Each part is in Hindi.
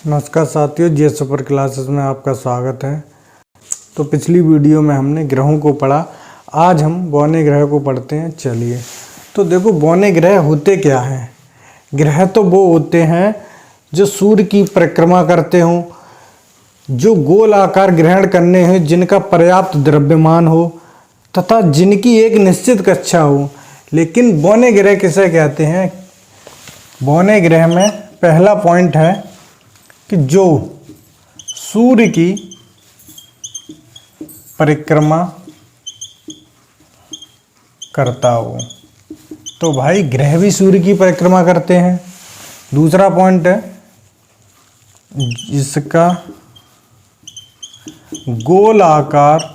नमस्कार साथियों, जे सुपर क्लासेस में आपका स्वागत है। तो पिछली वीडियो में हमने ग्रहों को पढ़ा, आज हम बौने ग्रह को पढ़ते हैं। चलिए, तो देखो बौने ग्रह होते क्या हैं। ग्रह तो वो होते हैं जो सूर्य की परिक्रमा करते हों, जो गोल आकार ग्रहण करने हैं, जिनका पर्याप्त द्रव्यमान हो तथा जिनकी एक निश्चित कक्षा हो। लेकिन बौने ग्रह किसे कहते हैं? बौने ग्रह में पहला पॉइंट है कि जो सूर्य की परिक्रमा करता हो। तो भाई ग्रह भी सूर्य की परिक्रमा करते हैं। दूसरा पॉइंट है जिसका गोल आकार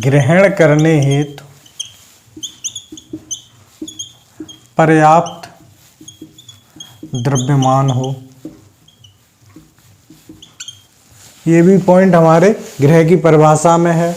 ग्रहण करने हेतु पर्याप्त द्रव्यमान हो। ये भी पॉइंट हमारे ग्रह की परिभाषा में है।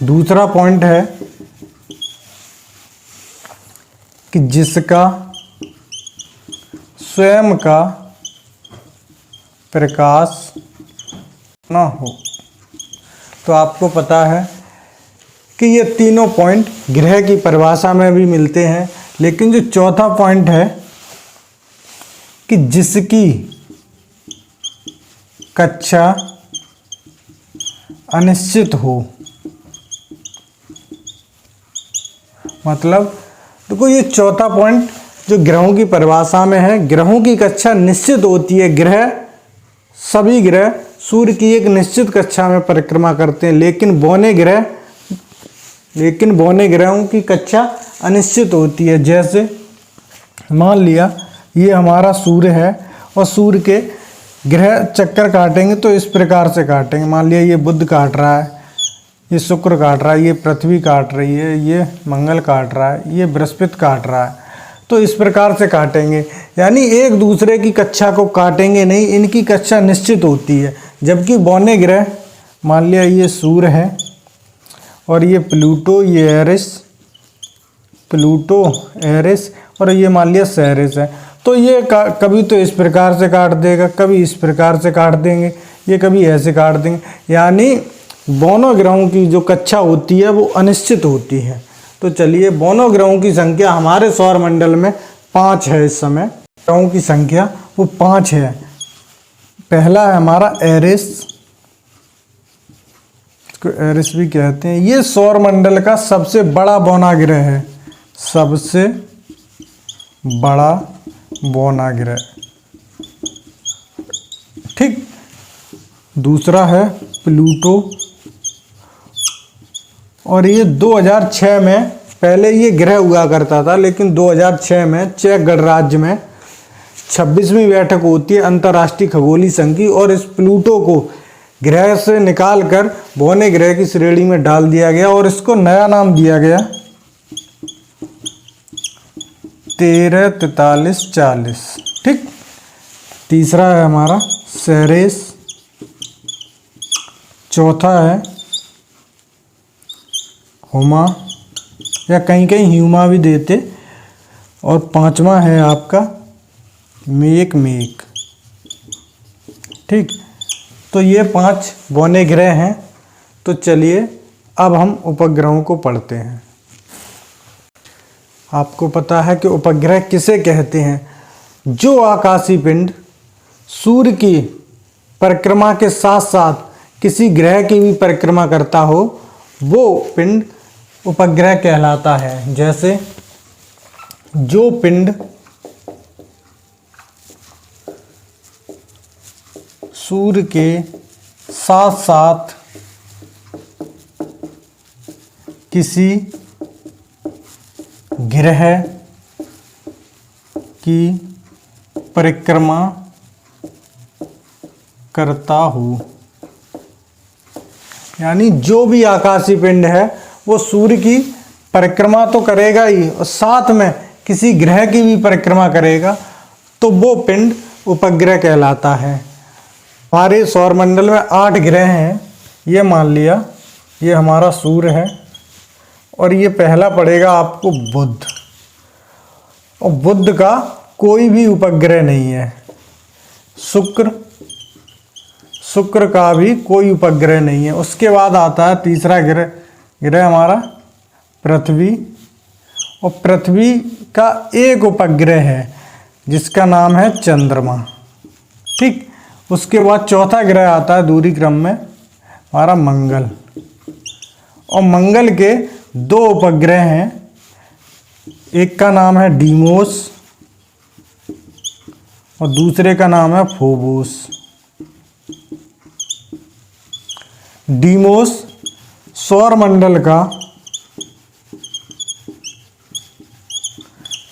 दूसरा पॉइंट है कि जिसका स्वयं का प्रकाश न हो। तो आपको पता है कि ये तीनों पॉइंट ग्रह की परिभाषा में भी मिलते हैं। लेकिन जो चौथा पॉइंट है कि जिसकी कक्षा अनिश्चित हो, मतलब देखो ये चौथा पॉइंट जो ग्रहों की परिभाषा में है, ग्रहों की कक्षा निश्चित होती है। सभी ग्रह सूर्य की एक निश्चित कक्षा में परिक्रमा करते हैं, लेकिन बौने ग्रहों की कक्षा अनिश्चित होती है। जैसे मान लिया ये हमारा सूर्य है और सूर्य के ग्रह चक्कर काटेंगे तो इस प्रकार से काटेंगे। मान लिया ये बुध काट रहा है, ये शुक्र काट रहा है, ये पृथ्वी काट रही है, ये मंगल काट रहा है, ये बृहस्पति काट रहा है। तो इस प्रकार से काटेंगे, यानी एक दूसरे की कक्षा को काटेंगे नहीं, इनकी कक्षा निश्चित होती है। जबकि बौने ग्रह, मान लिया ये सूर्य है और ये प्लूटो, ये एरिस और ये मान लिया सेरेस है। तो ये कभी तो इस प्रकार से काट देगा, कभी इस प्रकार से काट देंगे, ये कभी ऐसे काट देंगे। यानी दोनों ग्रहों की जो कक्षा होती है वो अनिश्चित होती है। तो चलिए, दोनों ग्रहों की संख्या हमारे सौर मंडल में 5 है। इस समय ग्रहों की संख्या वो 5 है। पहला है हमारा एरिस, इसको एरिस भी कहते हैं। ये सौर मंडल का सबसे बड़ा बौना ग्रह है, सबसे बड़ा बौना ग्रह। ठीक। दूसरा है प्लूटो, और ये 2006 में, पहले ये ग्रह हुआ करता था, लेकिन 2006 में चेक गणराज्य में 26वीं बैठक होती है अंतर्राष्ट्रीय खगोलीय संघ की, और इस प्लूटो को ग्रह से निकालकर बौने ग्रह की श्रेणी में डाल दिया गया और इसको नया नाम दिया गया 134340। ठीक। तीसरा है हमारा सेरेस, चौथा है हुमा, या कहीं कहीं ह्यूमा भी देते, और पांचवा है आपका मेक। ठीक। तो ये 5 बौने ग्रह हैं। तो चलिए अब हम उपग्रहों को पढ़ते हैं। आपको पता है कि उपग्रह किसे कहते हैं? जो आकाशीय पिंड सूर्य की परिक्रमा के साथ साथ किसी ग्रह की भी परिक्रमा करता हो, वो पिंड उपग्रह कहलाता है। जैसे जो पिंड सूर्य के साथ साथ किसी ग्रह की परिक्रमा करता हो, यानी जो भी आकाशीय पिंड है वो सूर्य की परिक्रमा तो करेगा ही और साथ में किसी ग्रह की भी परिक्रमा करेगा, तो वो पिंड उपग्रह कहलाता है। हमारे सौर मंडल में 8 ग्रह हैं। ये मान लिया ये हमारा सूर्य है और ये पहला पड़ेगा आपको बुध। और बुध का कोई भी उपग्रह नहीं है। शुक्र का भी कोई उपग्रह नहीं है। उसके बाद आता है तीसरा ग्रह हमारा पृथ्वी, और पृथ्वी का एक उपग्रह है जिसका नाम है चंद्रमा। ठीक, उसके बाद चौथा ग्रह आता है दूरी क्रम में हमारा मंगल, और मंगल के 2 उपग्रह हैं। एक का नाम है डीमोस और दूसरे का नाम है फोबोस। डीमोस सौर मंडल का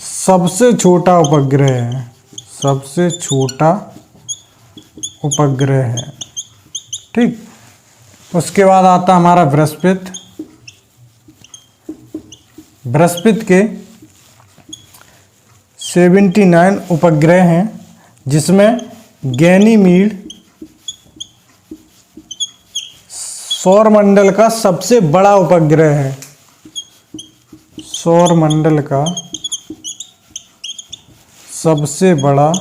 सबसे छोटा उपग्रह है, सबसे छोटा उपग्रह है। ठीक, उसके बाद आता हमारा बृहस्पति। बृहस्पति के 79 उपग्रह हैं, जिसमें गैनीमीड सौर मंडल का सबसे बड़ा उपग्रह है। सौर मंडल का सबसे बड़ा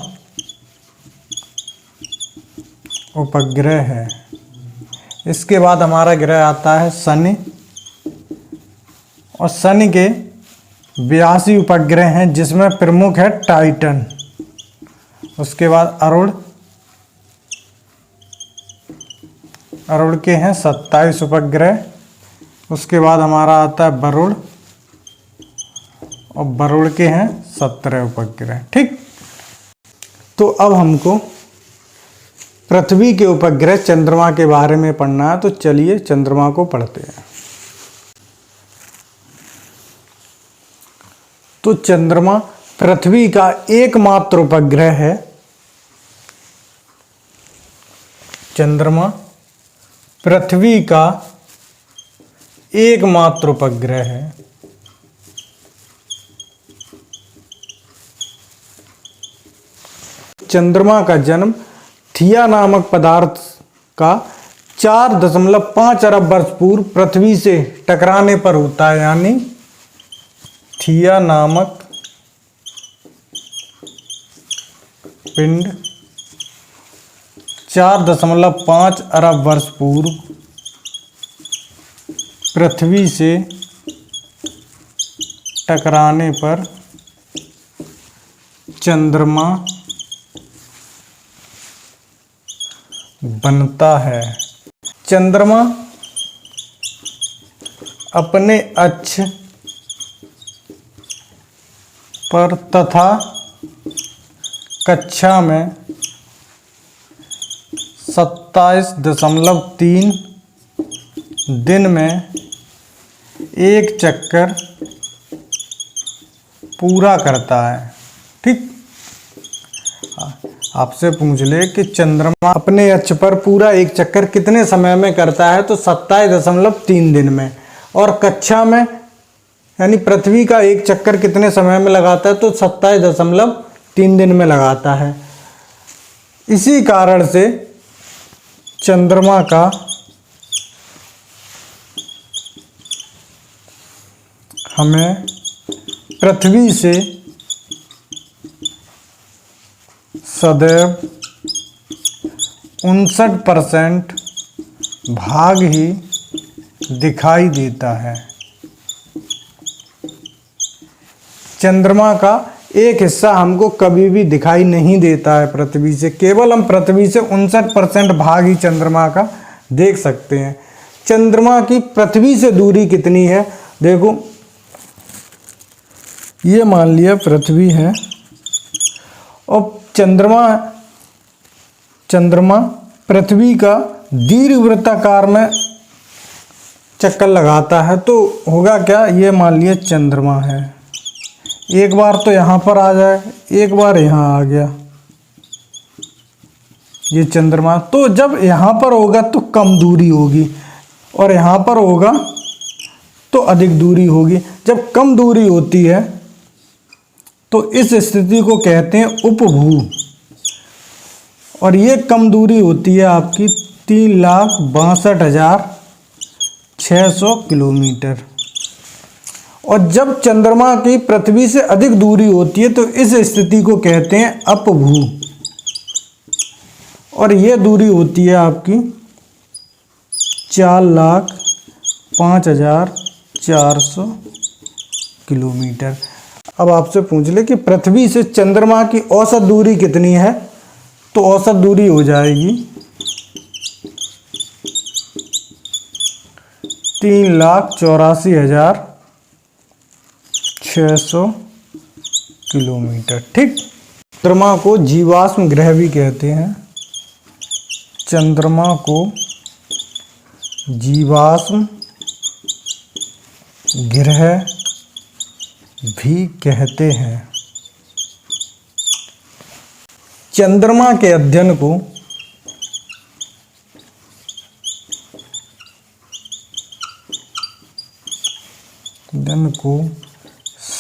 उपग्रह है। इसके बाद हमारा ग्रह आता है शनि, और शनि के 82 उपग्रह हैं, जिसमें प्रमुख है टाइटन। उसके बाद अरुण के हैं 27 उपग्रह। उसके बाद हमारा आता है वरुण, और वरुण के हैं 17 उपग्रह। ठीक, तो अब हमको पृथ्वी के उपग्रह चंद्रमा के बारे में पढ़ना है, तो चलिए चंद्रमा को पढ़ते हैं। तो चंद्रमा पृथ्वी का एकमात्र उपग्रह है। चंद्रमा पृथ्वी का एकमात्र उपग्रह है। चंद्रमा का जन्म थिया नामक पदार्थ का 4.5 अरब वर्ष पूर्व पृथ्वी से टकराने पर होता है। यानी थिया नामक पिंड 4.5 अरब वर्ष पूर्व पृथ्वी से टकराने पर चंद्रमा बनता है। चंद्रमा अपने अक्ष पर तथा कक्षा में 27.3 दिन में एक चक्कर पूरा करता है। ठीक, आपसे पूछ ले कि चंद्रमा अपने अक्ष पर पूरा एक चक्कर कितने समय में करता है, तो 27.3 दिन में। और कक्षा में यानी पृथ्वी का एक चक्कर कितने समय में लगाता है, तो 27.3 दिन में लगाता है। इसी कारण से चंद्रमा का हमें पृथ्वी से सदैव 59% भाग ही दिखाई देता है। चंद्रमा का एक हिस्सा हमको कभी भी दिखाई नहीं देता है पृथ्वी से। केवल हम पृथ्वी से 59% भाग ही चंद्रमा का देख सकते हैं। चंद्रमा की पृथ्वी से दूरी कितनी है, देखो ये मान लिया पृथ्वी है, और चंद्रमा पृथ्वी का दीर्घवृत्ताकार में चक्कर लगाता है। तो होगा क्या, ये मान लिया चंद्रमा है, एक बार तो यहाँ पर आ जाए, एक बार यहाँ आ गया, ये चंद्रमा। तो जब यहाँ पर होगा तो कम दूरी होगी, और यहाँ पर होगा तो अधिक दूरी होगी। जब कम दूरी होती है तो इस स्थिति को कहते हैं उपभू, और ये कम दूरी होती है आपकी 3,62,600 किलोमीटर। और जब चंद्रमा की पृथ्वी से अधिक दूरी होती है तो इस स्थिति को कहते हैं अपभू। और यह दूरी होती है आपकी 4,05,400 किलोमीटर। अब आपसे पूछ ले कि पृथ्वी से चंद्रमा की औसत दूरी कितनी है, तो औसत दूरी हो जाएगी 3,84,600 किलोमीटर। ठीक। चंद्रमा को जीवाश्म ग्रह भी कहते हैं। चंद्रमा को जीवाश्म ग्रह भी कहते हैं। चंद्रमा के अध्ययन को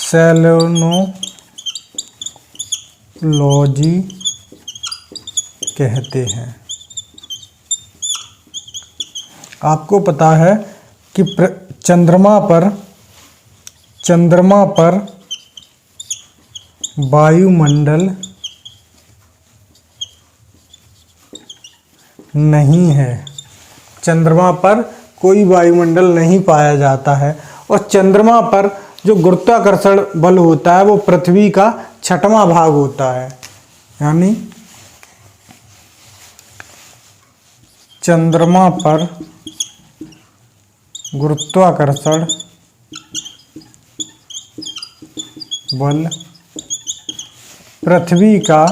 सेलेनोलॉजी कहते हैं। आपको पता है कि चंद्रमा पर वायुमंडल नहीं है। चंद्रमा पर कोई वायुमंडल नहीं पाया जाता है। और चंद्रमा पर जो गुरुत्वाकर्षण बल होता है वो पृथ्वी का 6वां भाग होता है। यानी चंद्रमा पर गुरुत्वाकर्षण बल पृथ्वी का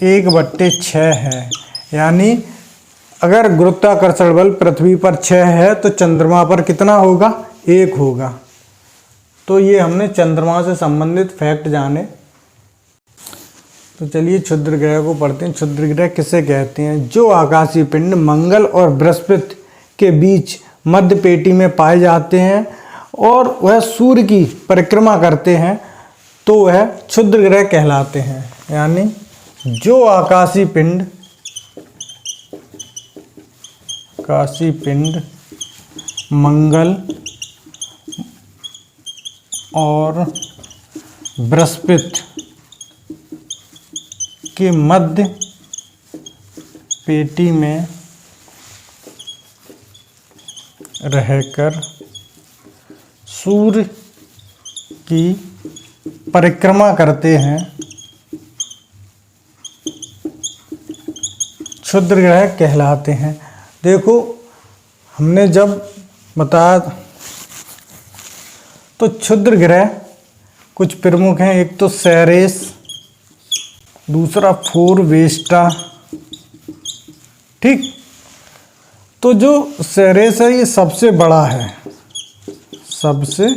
1/6 है। यानी अगर गुरुत्वाकर्षण बल पृथ्वी पर 6 है तो चंद्रमा पर कितना होगा? 1 होगा। तो ये हमने चंद्रमा से संबंधित फैक्ट जाने। तो चलिए क्षुद्र ग्रह को पढ़ते हैं। क्षुद्र ग्रह किसे कहते हैं? जो आकाशीय पिंड मंगल और बृहस्पति के बीच मध्य पेटी में पाए जाते हैं और वह सूर्य की परिक्रमा करते हैं तो वह क्षुद्र ग्रह कहलाते हैं। यानी जो आकाशीय पिंड मंगल और बृहस्पति के मध्य पेटी में रहकर सूर्य की परिक्रमा करते हैं, क्षुद्र ग्रह कहलाते हैं। देखो हमने जब बताया तो क्षुद्र ग्रह कुछ प्रमुख हैं। एक तो सेरेस, दूसरा फोरवेस्टा। ठीक। तो जो सेरेस है ये सबसे बड़ा है, सबसे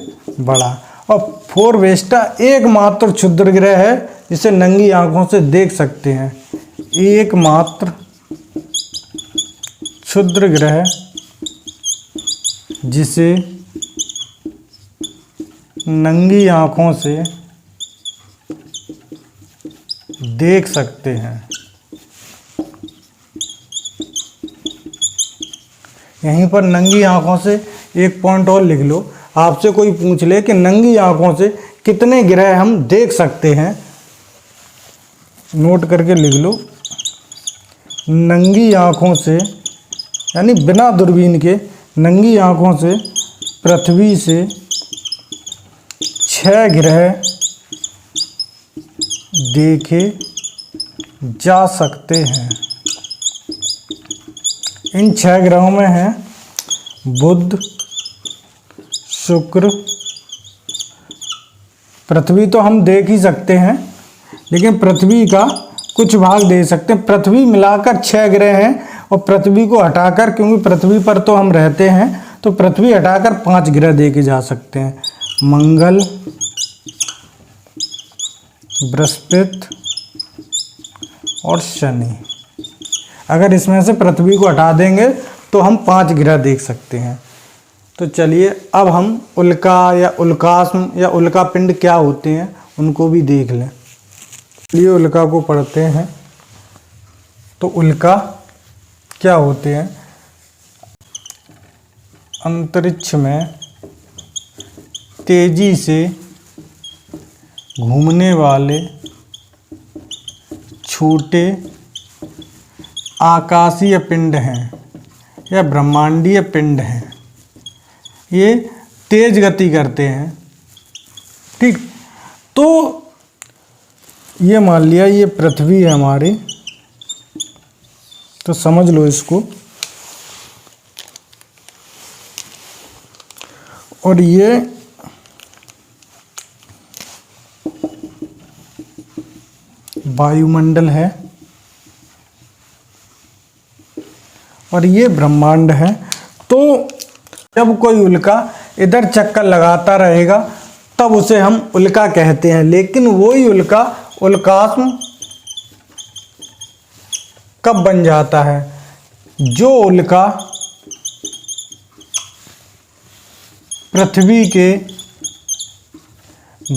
बड़ा। और फोरवेस्टा एकमात्र क्षुद्र ग्रह है जिसे नंगी आंखों से देख सकते हैं। एकमात्र क्षुद्र ग्रह जिसे नंगी आंखों से देख सकते हैं। यहीं पर नंगी आंखों से एक पॉइंट और लिख लो। आपसे कोई पूछ ले कि नंगी आंखों से कितने ग्रह हम देख सकते हैं, नोट करके लिख लो। नंगी आंखों से यानी बिना दूरबीन के नंगी आंखों से पृथ्वी से 6 ग्रह देखे जा सकते हैं। इन 6 ग्रहों में हैं बुध, शुक्र। पृथ्वी तो हम देख ही सकते हैं लेकिन पृथ्वी का कुछ भाग देख सकते हैं। पृथ्वी मिलाकर 6 ग्रह हैं और पृथ्वी को हटाकर, क्योंकि पृथ्वी पर तो हम रहते हैं, तो पृथ्वी हटाकर 5 ग्रह देखे जा सकते हैं। मंगल, बृहस्पति और शनि। अगर इसमें से पृथ्वी को हटा देंगे तो हम 5 ग्रह देख सकते हैं। तो चलिए अब हम उल्का या उल्कास्म या उल्का पिंड क्या होते हैं उनको भी देख लें। चलिए उल्का को पढ़ते हैं। तो उल्का क्या होते हैं? अंतरिक्ष में तेजी से घूमने वाले छोटे आकाशीय पिंड हैं या ब्रह्मांडीय पिंड हैं। ये तेज गति करते हैं। ठीक, तो ये मान लिया ये पृथ्वी है हमारी, तो समझ लो इसको। और ये वायुमंडल है और ये ब्रह्मांड है। तो जब कोई उल्का इधर चक्कर लगाता रहेगा तब उसे हम उल्का कहते हैं, लेकिन वही उल्का उल्कास्म कब बन जाता है? जो उल्का पृथ्वी के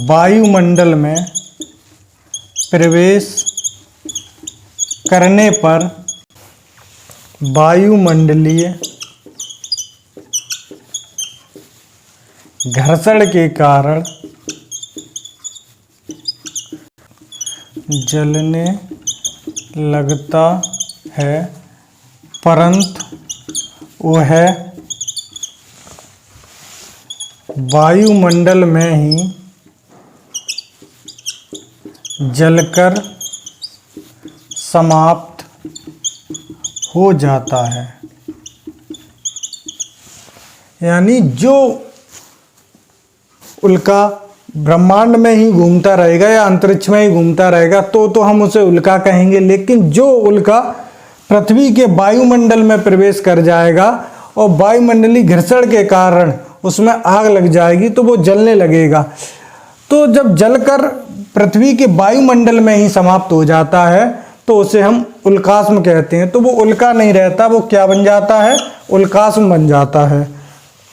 वायुमंडल में प्रवेश करने पर वायुमंडलीय घर्षण के कारण जलने लगता है, परंतु वह वायुमंडल में ही जलकर समाप्त हो जाता है। यानी जो उल्का ब्रह्मांड में ही घूमता रहेगा या अंतरिक्ष में ही घूमता रहेगा तो हम उसे उल्का कहेंगे, लेकिन जो उल्का पृथ्वी के वायुमंडल में प्रवेश कर जाएगा और वायुमंडलीय घर्षण के कारण उसमें आग लग जाएगी तो वो जलने लगेगा। तो जब जलकर पृथ्वी के वायुमंडल में ही समाप्त हो जाता है तो उसे हम उल्कास्म कहते हैं। तो वो उल्का नहीं रहता, वो क्या बन जाता है? उल्कास्म बन जाता है।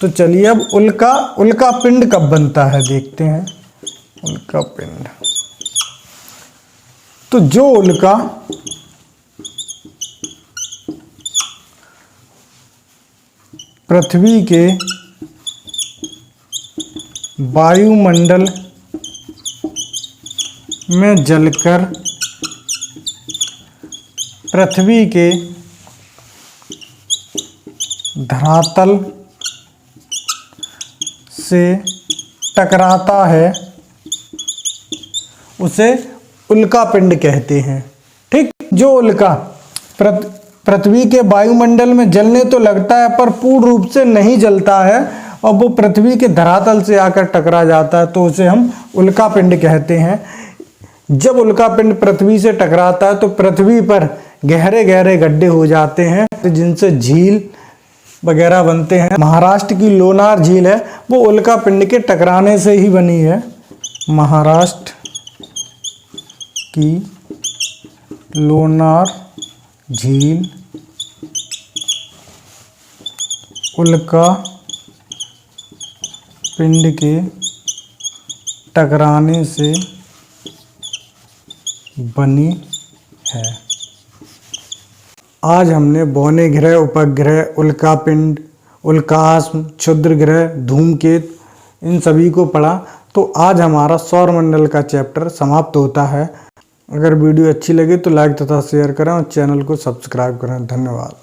तो चलिए अब उल्का पिंड कब बनता है देखते हैं। उल्का पिंड, तो जो उल्का पृथ्वी के वायुमंडल में जलकर पृथ्वी के धरातल से टकराता है उसे उल्का पिंड कहते हैं। ठीक, जो उल्का पृथ्वी के वायुमंडल में जलने तो लगता है पर पूर्ण रूप से नहीं जलता है और वो पृथ्वी के धरातल से आकर टकरा जाता है तो उसे हम उल्का पिंड कहते हैं। जब उल्का पिंड पृथ्वी से टकराता है तो पृथ्वी पर गहरे गहरे गड्ढे हो जाते हैं जिनसे झील वगैरह बनते हैं। महाराष्ट्र की लोनार झील है वो उल्का पिंड के टकराने से ही बनी है। महाराष्ट्र की लोनार झील उल्का पिंड के टकराने से बनी है। आज हमने बौने ग्रह, उपग्रह, उल्कापिंड, उल्कास्म, क्षुद्र ग्रह, धूमकेतु इन सभी को पढ़ा। तो आज हमारा सौरमंडल का चैप्टर समाप्त होता है। अगर वीडियो अच्छी लगे तो लाइक तथा शेयर करें और चैनल को सब्सक्राइब करें। धन्यवाद।